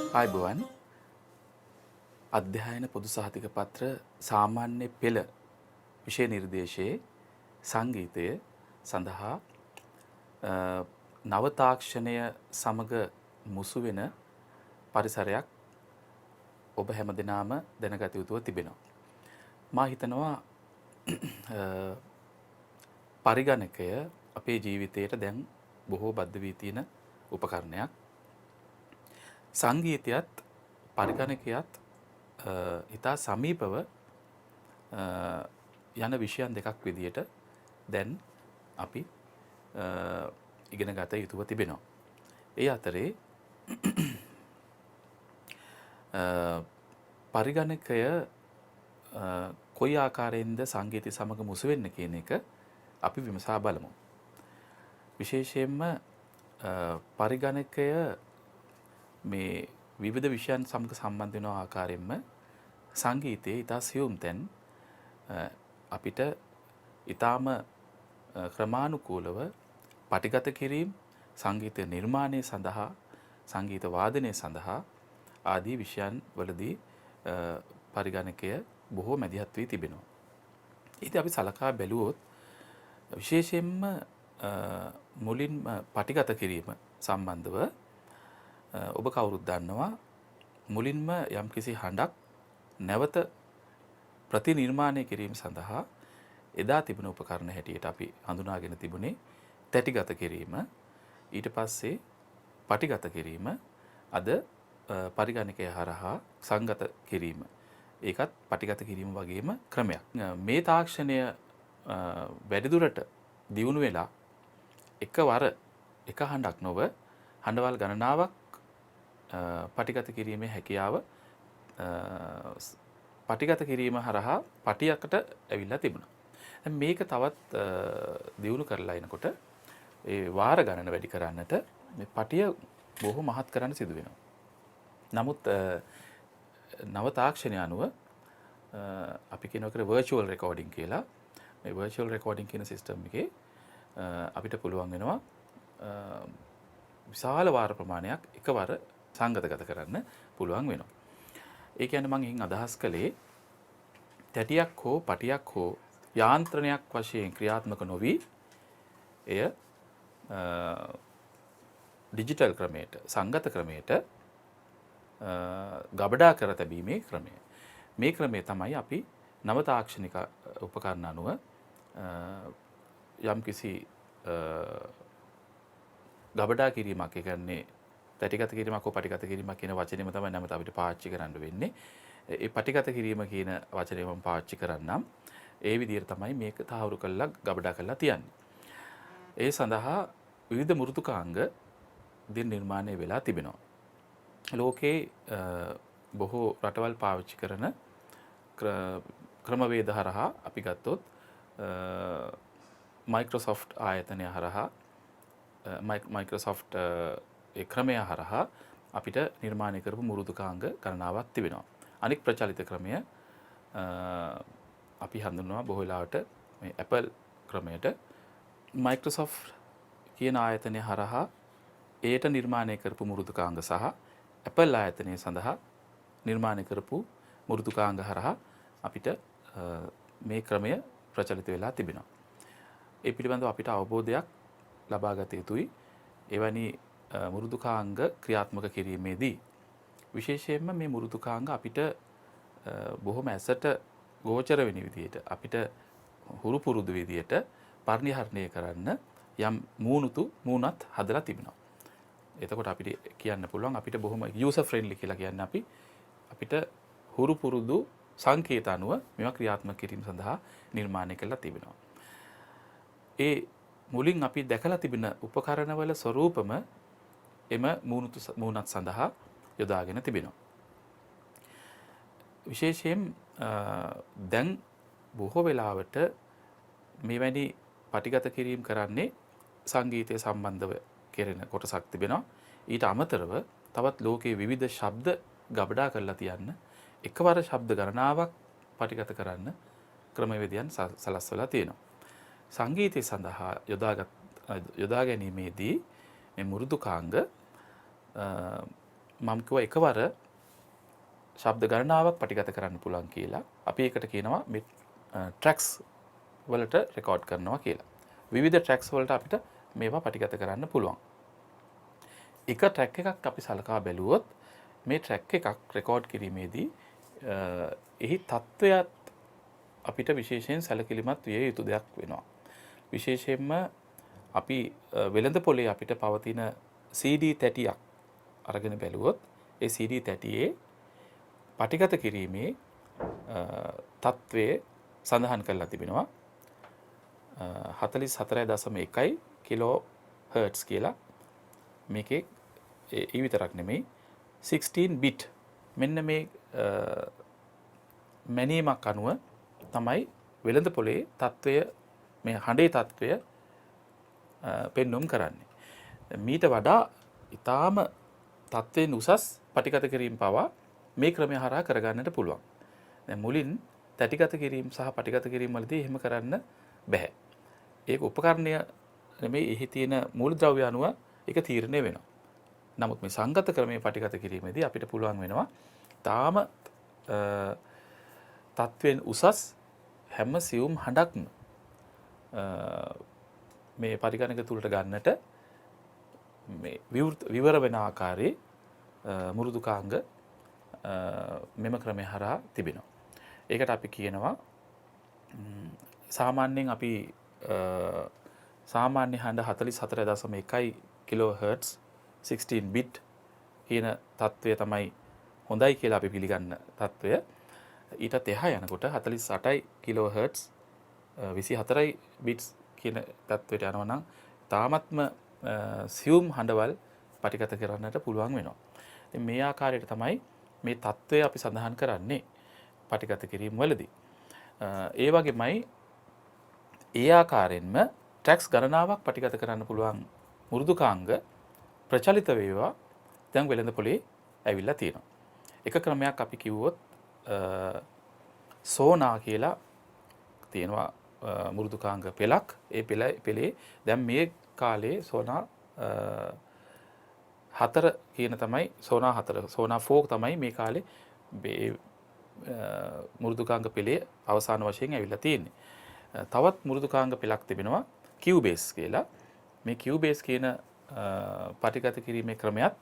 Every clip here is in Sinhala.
ආයුබෝවන් අධ්‍යයන පොදු සහතික පත්‍ර සාමාන්‍ය පෙළ විෂය නිර්දේශයේ සංගීතය සඳහා නව තාක්ෂණය සමග මුසු වෙන පරිසරයක් ඔබ හැමදෙනාම දැනගත යුතුව තිබෙනවා. මා හිතනවා පරිගණකය අපේ ජීවිතයට දැන් බොහෝ බද්ධ වී තියෙන උපකරණයක්. සංගීතයත් පරිගණකයත් ඉතා සමීපව යන විෂයන් දෙකක් විදියට දැන් අපි ඉගෙන ගත යුතුව තිබෙනවා. ඒ අතරේ පරිගණකය කොයි ආකාරයෙන්ද සංගීතය සමග මුසු වෙන්නේ කියන එක අපි විමසා බලමු. විශේෂයෙන්ම පරිගණකය මේ විවිධ විෂයන් සමග සම්බන්ධ වෙන ආකාරයෙන්ම සංගීතයේ ඉතා සියුම් තැන් අපිට ඊටාම ක්‍රමානුකූලව පටිගත කිරීම සංගීත නිර්මාණය සඳහා සංගීත වාදනය සඳහා ආදී විෂයන් වලදී පරිගණකය බොහෝ මැදිහත් වී තිබෙනවා. ඉතින් අපි සලකා බැලුවොත් විශේෂයෙන්ම මුලින්ම පටිගත කිරීම සම්බන්ධව ඔබ කවුරුත් දන්නවා මුලින්ම යම්කිසි හඬක් නැවත ප්‍රතිනිර්මාණය කිරීම සඳහා එදා තිබුණ උපකරණ හැටියට අපි හඳුනාගෙන තිබුණේ තැටිගත කිරීම, ඊට පස්සේ පටිගත කිරීම, අද පරිගණකය හරහා සංගත කිරීම. ඒකත් පටිගත කිරීම වගේම ක්‍රමයක්. මේ තාක්ෂණය වැඩිදුරට දියුණු වෙලා එකවර එක හඬක් නොව හඬවල් ගණනාවක් පටිගත කිරීමේ හැකියාව පටිගත කිරීම හරහා පටියකට ඇවිල්ලා තිබුණා. දැන් මේක තවත් දියුණු කරලා එනකොට ඒ වාර ගණන වැඩි කරන්නට මේ පටිය බොහෝ මහත් කරන්න සිදු වෙනවා. නමුත් නව තාක්ෂණය අනුව අපි කියනකොට virtual recording කියලා මේ virtual recording කියන සිස්ටම් එකේ අපිට පුළුවන් වෙනවා විශාල වාර ප්‍රමාණයක් එකවර සංගතගත කරන්න පුළුවන් වෙනවා. ඒ කියන්නේ මම එහින් අදහස් කළේ තැටියක් හෝ පටියක් හෝ යාන්ත්‍රණයක් වශයෙන් ක්‍රියාත්මක නොවි එය ඩිජිටල් ක්‍රමයට සංගත ක්‍රමයට ගබඩා කර තැබීමේ ක්‍රමය. මේ ක්‍රමය තමයි අපි නව තාක්ෂණික උපකරණ අනුව යම්කිසි ගබඩා කිරීමක් කියන්නේ තැටිගත කිරීමක් හෝ පටිගත කිරීමක් කියන වචනේම තමයි නැවත අපිට පාවිච්චි කරන්න වෙන්නේ. ඒ පටිගත කිරීම කියන වචනේ මම පාවිච්චි කරන්නම්. ඒ විදිහට තමයි මේක තහවුරු කරලා ගබඩා කරලා තියන්නේ. ඒ සඳහා විවිධ මෘදුකාංග දින් නිර්මාණය වෙලා තිබෙනවා. ලෝකේ බොහෝ රටවල් පාවිච්චි කරන ක්‍රමවේද හරහා අපි ගත්තොත් Microsoft ආයතනය හරහා Microsoft ඒ ක්‍රමය හරහා අපිට නිර්මාණය කරපු මෘදුකාංග ගණනාවක් තිබෙනවා. අනෙක් ප්‍රචලිත ක්‍රමය අපි හඳුන්වනවා බොහෝ වෙලාවට මේ Apple ක්‍රමයට. Microsoft කියන ආයතනය හරහා ඒට නිර්මාණය කරපු මෘදුකාංග සහ Apple ආයතනය සඳහා නිර්මාණය කරපු මෘදුකාංග හරහා අපිට මේ ක්‍රමය ප්‍රචලිත වෙලා තිබෙනවා. ඒ පිළිබඳව අපිට අවබෝධයක් ලබා ගත යුතුයි. එවැනි මෘදුකාංග ක්‍රියාත්මක කිරීමේදී විශේෂයෙන්ම මේ මෘදුකාංග අපිට බොහොම ඇසට ගෝචර වෙන විදිහට අපිට හුරු පුරුදු විදිහට පරිහරණය කරන්න යම් මූණත් හදලා තිබෙනවා. එතකොට අපිට කියන්න පුළුවන් අපිට බොහොම user friendly කියලා කියන්නේ අපිට හුරු පුරුදු සංකේත අනුව මේවා ක්‍රියාත්මක කිරීම සඳහා නිර්මාණය කරලා තිබෙනවා. ඒ මුලින් අපි දැකලා තිබෙන උපකරණවල ස්වરૂපම එම මූණත් සඳහා යොදාගෙන තිබෙනවා. විශේෂයෙන් දැන් බොහෝ වෙලාවට මෙවැනි පටිගත කිරීම කරන්නේ සංගීතය සම්බන්ධව කෙරෙන කොටසක් තිබෙනවා. ඊට අමතරව තවත් ලෝකයේ විවිධ ශබ්ද ගබඩා කරලා තියන්න එකවර ශබ්ද ගණනාවක් පටිගත කරන්න ක්‍රමවේදයන් සලස්වලා තියෙනවා. සංගීතය සඳහා යොදා ගැනීමේදී මේ මෘදුකාංග මම කිව්වා එකවර ශබ්ද ගණනාවක් පටිගත කරන්න පුළුවන් කියලා. අපි ඒකට කියනවා මේ ට්‍රැක්ස් වලට රෙකෝඩ් කරනවා කියලා. විවිධ ට්‍රැක්ස් වලට අපිට මේවා පටිගත කරන්න පුළුවන්. එක ට්‍රැක් එකක් අපි සලකා බැලුවොත් මේ ට්‍රැක් එකක් රෙකෝඩ් කිරීමේදී එහි තත්ත්වයත් අපිට විශේෂයෙන් සැලකිලිමත් විය යුතු දෙයක් වෙනවා. විශේෂයෙන්ම අපි වෙළඳ පොලේ අපිට පවතින CD තැටියක් අරගෙන බැලුවොත් ඒ CD තැටියේ පටිගත කිරීමේ තත්ත්වය සඳහන් කරලා තිබෙනවා 44.1 කිලෝ හර්ට්ස් කියලා. මේකේ ඒ විතරක් නෙමෙයි 16 bit මෙන්න මේ මැනීමක් අනුව තමයි වෙළඳ පොලේ තත්ත්වය මේ හඬේ තත්ත්වය පෙන්වුම් කරන්නේ. මීට වඩා ඊටාම තත්ත්වයෙන් උසස් පටිගත කිරීම පවා මේ ක්‍රමය හරහා කරගන්නට පුළුවන්. දැන් මුලින් තැටිගත කිරීම සහ පටිගත කිරීම වලදී එහෙම කරන්න බෑ. ඒක උපකරණය නෙමෙයි එහි තියෙන මූලද්‍රව්‍ය අනුව ඒක තීරණය වෙනවා. නමුත් මේ සංගත ක්‍රමයේ පටිගත කිරීමේදී අපිට පුළුවන් වෙනවා තාම තත්වෙන් උසස් හැම සියුම් හඬක්ම මේ පරිගණක තුලට ගන්නට මේ විවර වෙන ආකාරයේ මෘදුකාංග මෙම ක්‍රමය හරහා තිබෙනවා. ඒකට අපි කියනවා සාමාන්‍යයෙන් අපි සාමාන්‍ය හඬ 44.1 කිලෝ හර්ට්ස් 16 bit කියන තත්වය තමයි හොඳයි කියලා අපි පිළිගන්න තත්වය. ඊටත් එහා යනකොට 48 කිලෝ හර්ට්ස් 24 bits කියන තත්වයට යනවා නම් තාමත්ම සියුම් හඬවල් පටිගත කරන්නට පුළුවන් වෙනවා. ඉතින් මේ ආකාරයට තමයි මේ තත්වය අපි සඳහන් කරන්නේ පටිගත කිරීම වලදී. ඒ වගේමයි ඒ ආකාරයෙන්ම ට්‍රැක්ස් ගණනාවක් පටිගත කරන්න පුළුවන් මෘදුකාංග ප්‍රචලිත වේවා දැන් වෙළඳ පොලේ ඇවිල්ලා තියෙනවා. එක ක්‍රමයක් අපි කිව්වොත් සෝනා කියලා තියෙනවා මෘදුකාංග පෙළක්. ඒ පෙළේ දැන් මේ කාලේ සෝනා 4 කියන තමයි සෝනා 4 සෝනා 4 තමයි මේ කාලේ මේ මෘදුකාංග පෙළේ අවසාන වශයෙන් ඇවිල්ලා තියෙන්නේ. තවත් මෘදුකාංග පෙළක් තිබෙනවා Cubase කියලා. මේ Cubase කියන පටිගත කිරීමේ ක්‍රමයක්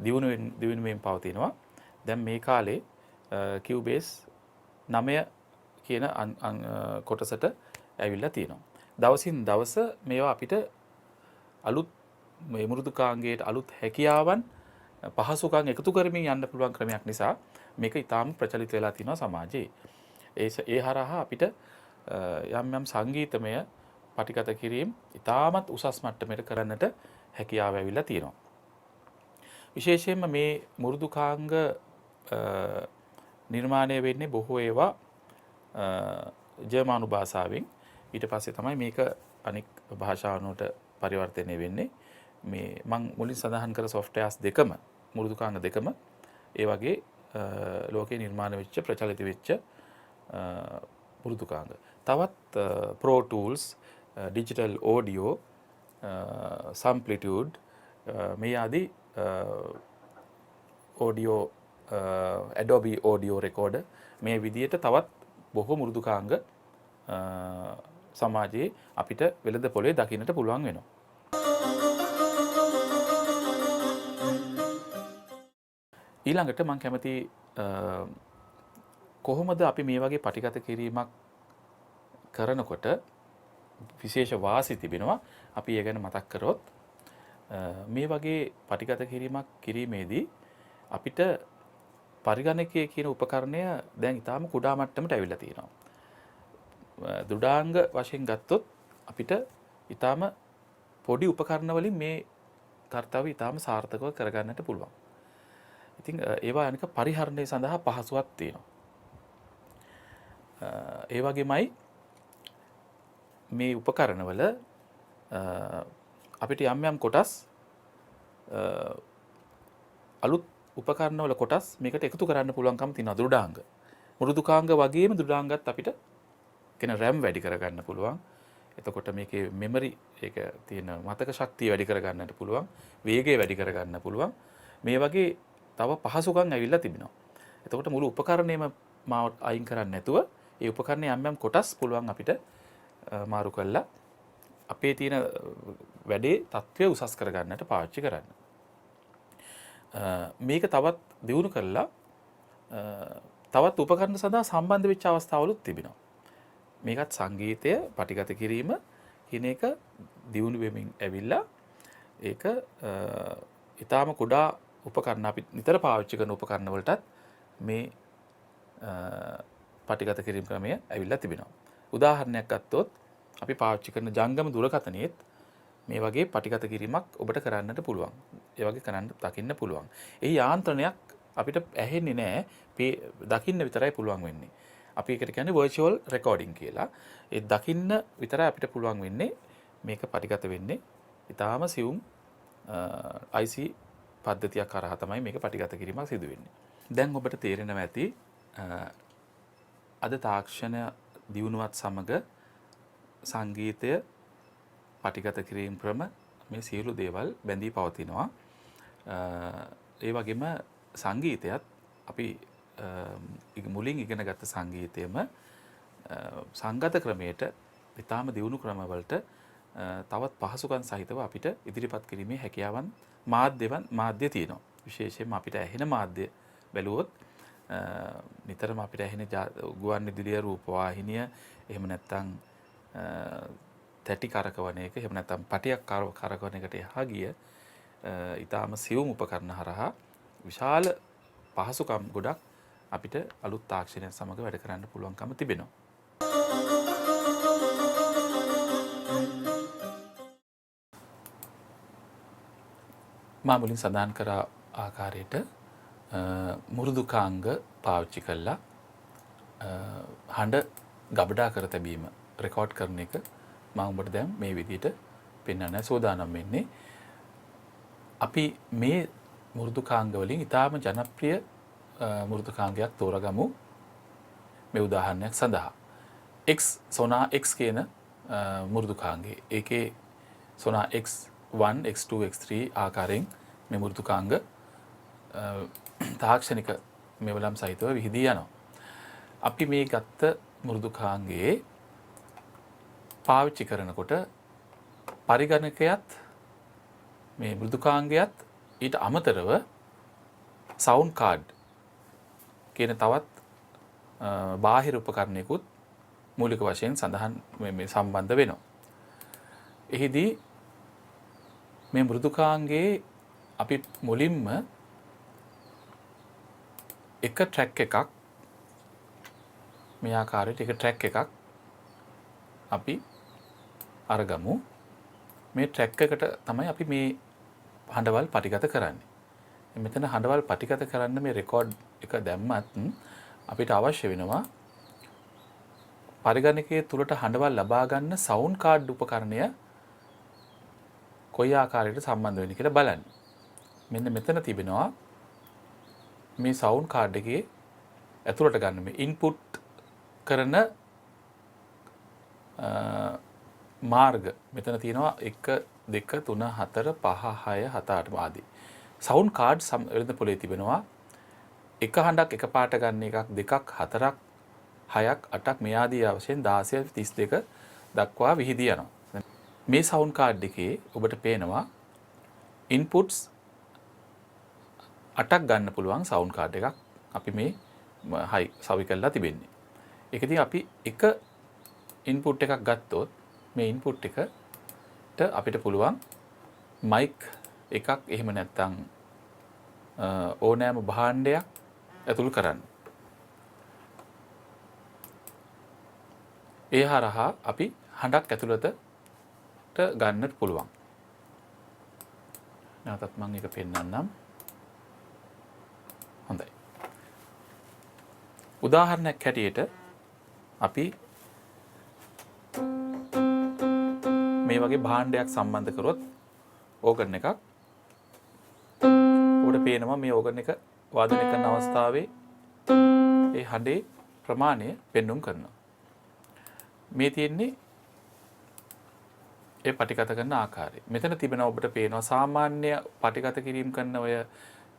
දියුණුවෙන් පවතිනවා. දැන් මේ කාලේ Cubase 9 කියන කොටසට ඇවිල්ලා තියෙනවා. දවසින් දවස මේවා අපිට අලුත් මේ මෘදුකාංගයට අලුත් හැකියාවන් පහසුකම් එකතු කරමින් යන්න පුළුවන් ක්‍රමයක් නිසා මේක ඉතාම ප්‍රචලිත වෙලා තියෙනවා සමාජයේ. ඒ හරහා අපිට යම් යම් සංගීතමය පටිගත කිරීම ඉතාමත් උසස් මට්ටමකට කරන්නට හැකියාව ඇවිල්ලා තියෙනවා. විශේෂයෙන්ම මේ මෘදුකාංග නිර්මාණය වෙන්නේ බොහෝ ඒවා ජර්මන් භාෂාවෙන්. ඊට පස්සේ තමයි මේක අනික් භාෂාවනට පරිවර්තනය වෙන්නේ. මේ මම මුලින් සඳහන් කර සොෆ්ට්වෙයාර්ස් දෙකම මෘදුකාංග දෙකම ඒ වගේ ලෝකේ නිර්මාණය වෙච්ච ප්‍රචලිත වෙච්ච මෘදුකාංග. තවත් Pro Tools, Digital Audio, Samplitude මේ ආදී audio Adobe Audio Recorder මේ විදිහට තවත් බොහෝ මෘදුකාංග සමාජයේ අපිට වෙළඳ පොලේ දකින්නට පුළුවන් වෙනවා. ඊළඟට මම කැමති කොහොමද අපි මේ වගේ පටිගත කිරීමක් කරනකොට විශේෂ වාසි තිබෙනවා. අපි ඒ ගැන මතක් කරොත් මේ වගේ පටිගත කිරීමක් කිරීමේදී අපිට පරිගණකය කියන උපකරණය දැන් ඊටාම කුඩා මට්ටමට ඇවිල්ලා තියෙනවා. දෘඩාංග වශයෙන් ගත්තොත් අපිට ඊටාම පොඩි උපකරණ වලින් මේ කාර්යය ඊටාම සාර්ථකව කරගන්නට පුළුවන්. ඉතින් ඒවා අනික පරිහරණය සඳහා පහසුවක් තියෙනවා. ඒ වගේමයි මේ උපකරණවල අපිට යම් යම් කොටස් අලුත් උපකරණවල කොටස් මේකට එකතු කරන්න පුළුවන්කම තියෙනවා දෘඩාංග. මෘදුකාංග වගේම දෘඩාංගත් අපිට කියන RAM වැඩි කරගන්න පුළුවන්. එතකොට මේකේ මෙමරි ඒක තියෙන මතක ශක්තිය වැඩි කරගන්නට පුළුවන්. වේගය වැඩි කරගන්න පුළුවන්. මේ වගේ තව පහසුකම් ඇවිල්ලා තිබෙනවා. එතකොට මුළු උපකරණයම මාව අයින් කරන්නේ නැතුව ඒ උපකරණයේ යම් යම් කොටස් පුළුවන් අපිට මාරු කරලා අපේ තියෙන වැඩේ තත්ත්වය උසස් කරගන්නට පාවිච්චි කරන්න. මේක තවත් දියුණු කරලා තවත් උපකරණ සඳහා සම්බන්ධ වෙච්ච අවස්ථාවලුත් තිබෙනවා. මේකත් සංගීතය පටිගත කිරීම කියන එක දියුණු වෙමින් ඇවිල්ලා ඒක ඊටාම කුඩා උපකරණ අපි නිතර පාවිච්චි කරන උපකරණ වලටත් මේ පටිගත කිරීම ක්‍රමය ඇවිල්ලා තිබෙනවා. උදාහරණයක් ගත්තොත් අපි පාවිච්චි කරන ජංගම දුරකථනයේත් මේ වගේ පටිගත කිරීමක් ඔබට කරන්නට පුළුවන්. ඒ වගේ කරන්න දකින්න පුළුවන්. ඒ යාන්ත්‍රණයක් අපිට ඇහෙන්නේ නැහැ. දකින්න විතරයි පුළුවන් වෙන්නේ. අපි ඒකට කියන්නේ virtual recording කියලා. ඒ දකින්න විතරයි අපිට පුළුවන් වෙන්නේ මේක පටිගත වෙන්නේ. ඊටාම සියුම් IC පද්ධතියක් කරා තමයි මේක පටිගත කිරීමක් සිදු වෙන්නේ. දැන් ඔබට තේරෙනවා ඇති අද තාක්ෂණ දියුණුවත් සමග සංගීතය පටිගත කිරීම ක්‍රම මේ සියලු දේවල් බැඳී පවතිනවා. ඒ වගේම සංගීතයත් අපි මුලින් ඉගෙනගත්ත සංගීතයම සංගත ක්‍රමයට ඊටාම දියුණු ක්‍රමවලට තවත් පහසුකම් සහිතව අපිට ඉදිරිපත් කිරීමේ හැකියාවන් මාධ්‍ය තියෙනවා. විශේෂයෙන්ම අපිට ඇහෙන මාධ්‍ය බැලුවොත් නිතරම අපිට ඇහෙන ගුවන් විදුලිය රූපවාහිනිය එහෙම නැත්නම් තැටි කරකවන එක එහෙම නැත්නම් පටියක් කරකවන එකට එහා ගිය ඊටාම සියුම් උපකරණ හරහා විශාල පහසුකම් ගොඩක් අපිට අලුත් තාක්ෂණයන් සමග වැඩ කරන්න පුළුවන්කම තිබෙනවා. මා මුලින් සඳහන් කර ආකාරයට මුරුදුකාංග පාවිච්චි කළා හඬ ගබඩා කර තැබීම රෙකෝඩ් කරන එක මම ඔබට දැන් මේ විදිහට පෙන්වන්න සූදානම් වෙන්නේ. අපි මේ මුරුදුකාංග වලින් ඉතාම ජනප්‍රිය මුරුදුකාංගයක් තෝරගමු මේ උදාහරණයක් සඳහා. Sonar X කියන මුරුදුකාංගේ. ඒකේ Sonar X1, X2, X3 ආකාරයෙන් මේ මුරුදුකාංග තාක්ෂණික මෙවලම් සහිතව විහිදී යනවා. අපි මේ ගත්ත මුරුදුකාංගයේ පාවිච්චි කරනකොට පරිගණකයත් මේ මෘදුකාංගයත් ඊට අමතරව සවුන්ඩ් කාඩ් කියන තවත් බාහිර උපකරණයකුත් මූලික වශයෙන් සඳහන් මේ සම්බන්ධ වෙනවා. එහිදී මේ මෘදුකාංගයේ අපි මුලින්ම එක ට්‍රැක් එකක් මේ ආකාරයට එක ට්‍රැක් එකක් අපි අරගමු. මේ ට්‍රැක් එකට තමයි අපි මේ හඬවල් පටිගත කරන්නේ. මෙතන හඬවල් පටිගත කරන්න මේ රෙකෝඩ් එක දැම්මත් අපිට අවශ්‍ය වෙනවා පරිගණකයේ තුලට හඬවල් ලබා ගන්න සවුන්ඩ් කාඩ් උපකරණය කොයි ආකාරයකට සම්බන්ධ වෙන්නේ කියලා බලන්න. මෙන්න මෙතන තිබෙනවා මේ සවුන්ඩ් කාඩ් එකේ ඇතුළට ගන්න මේ ඉන්පුට් කරන මාර්ග මෙතන තියෙනවා 1 2 3 4 5 6 7 8 ආදී. සවුන්ඩ් කාඩ් වෙළඳ පොලේ තිබෙනවා. එක හඬක් එක පාට ගන්න එකක් දෙකක් හතරක් හයක් අටක් මේ ආදී වශයෙන් 16 32 දක්වා විහිදී යනවා. මේ සවුන්ඩ් කාඩ් එකේ ඔබට පේනවා ඉන්පුට්ස් 8ක් ගන්න පුළුවන් සවුන්ඩ් කාඩ් එකක් අපි මේ සවි කරලා තිබෙන්නේ. ඒකදී අපි එක ඉන්පුට් එකක් ගත්තොත් මේ ඉන්පුට් එකට අපිට පුළුවන් මයික් එකක් එහෙම නැත්නම් ඕනෑම භාණ්ඩයක් ඇතුළු කරන්න. ඒ හරහා අපි හඬක් ඇතුළතට ගන්නට පුළුවන්. නැවතත් මම ඒක පෙන්නන්නම්. හොඳයි. උදාහරණයක් හැටියට අපි මේ වගේ භාණ්ඩයක් සම්බන්ධ කරොත් ඕගන් එකක් ඔබට පේනවා මේ ඕගන් එක වාදනය කරන අවස්ථාවේ ඒ හඬේ ප්‍රමාණය පෙන්눔 කරනවා. මේ තියෙන්නේ ඒ පටිගත කරන ආකාරය. මෙතන තිබෙන ඔබට පේනවා සාමාන්‍ය පටිගත කිරීම කරන ඔය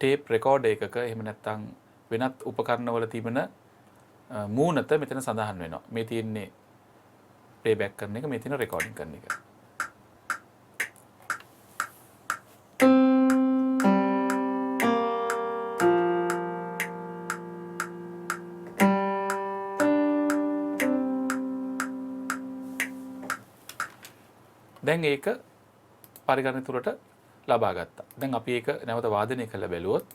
ටේප් රෙකෝඩර් එකක එහෙම නැත්නම් වෙනත් උපකරණවල තිබෙන මූණත මෙතන සඳහන් වෙනවා. මේ තියෙන්නේ ප්ලේබැක් කරන එක, මේ තියෙන රෙකෝඩින් කරන එක. දැන් ඒක පරිගණක තුරට ලබා ගත්තා. දැන් අපි ඒක නැවත වාදනය කරලා බැලුවොත්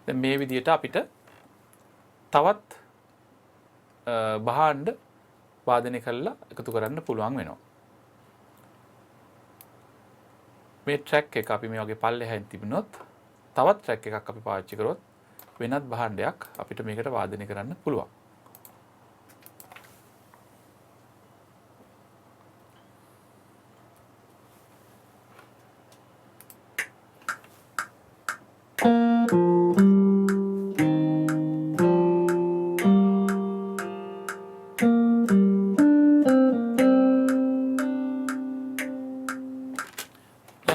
දැන් මේ විදිහට අපිට තවත් භාණ්ඩ වාදනය කරලා එකතු කරන්න පුළුවන් වෙනවා. මේ ට්‍රැක් එක අපි මේ වගේ පල්ලෙහායින් තිබුණොත් තවත් ට්‍රැක් එකක් අපි පාවිච්චි කරොත් වෙනත් භාණ්ඩයක් අපිට මේකට වාදනය කරන්න පුළුවන්.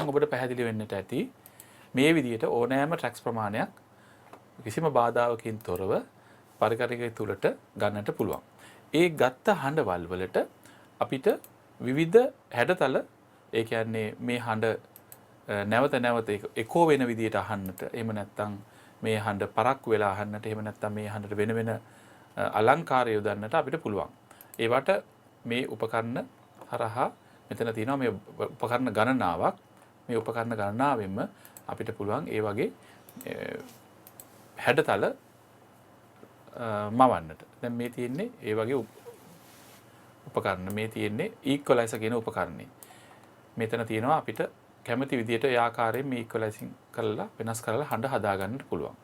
ඔබට පැහැදිලි වෙන්නට ඇති මේ විදිහට ඕනෑම ට්‍රැක්ස් ප්‍රමාණයක් කිසිම බාධාවකින් තොරව පරිකරකය තුළට ගන්නට පුළුවන්. ඒ ගත්ත හඬවල් වලට අපිට විවිධ හැඩතල, ඒ කියන්නේ මේ හඬ නැවත නැවත එකෝ වෙන විදිහට අහන්නට, එහෙම නැත්නම් මේ හඬ පරක්කු වෙලා අහන්නට, එහෙම නැත්නම් මේ හඬට වෙන වෙන අලංකාර යොදන්නට අපිට පුළුවන්. ඒවට මේ උපකරණ හරහා මෙතන තියෙනවා මේ උපකරණ ගණනාවක්. මේ උපකරණ ගණනාවෙන්ම අපිට පුළුවන් ඒ වගේ හැඩතල මවන්නට. දැන් මේ තියෙන්නේ ඒ වගේ උපකරණ. මේ තියෙන්නේ ඉක්වලයිසර් කියන උපකරණේ. මෙතන තියෙනවා අපිට කැමති විදිහට ඒ ආකාරයෙන් මේ ඉක්වලයිසින් කරලා වෙනස් කරලා හඬ හදා ගන්නට පුළුවන්.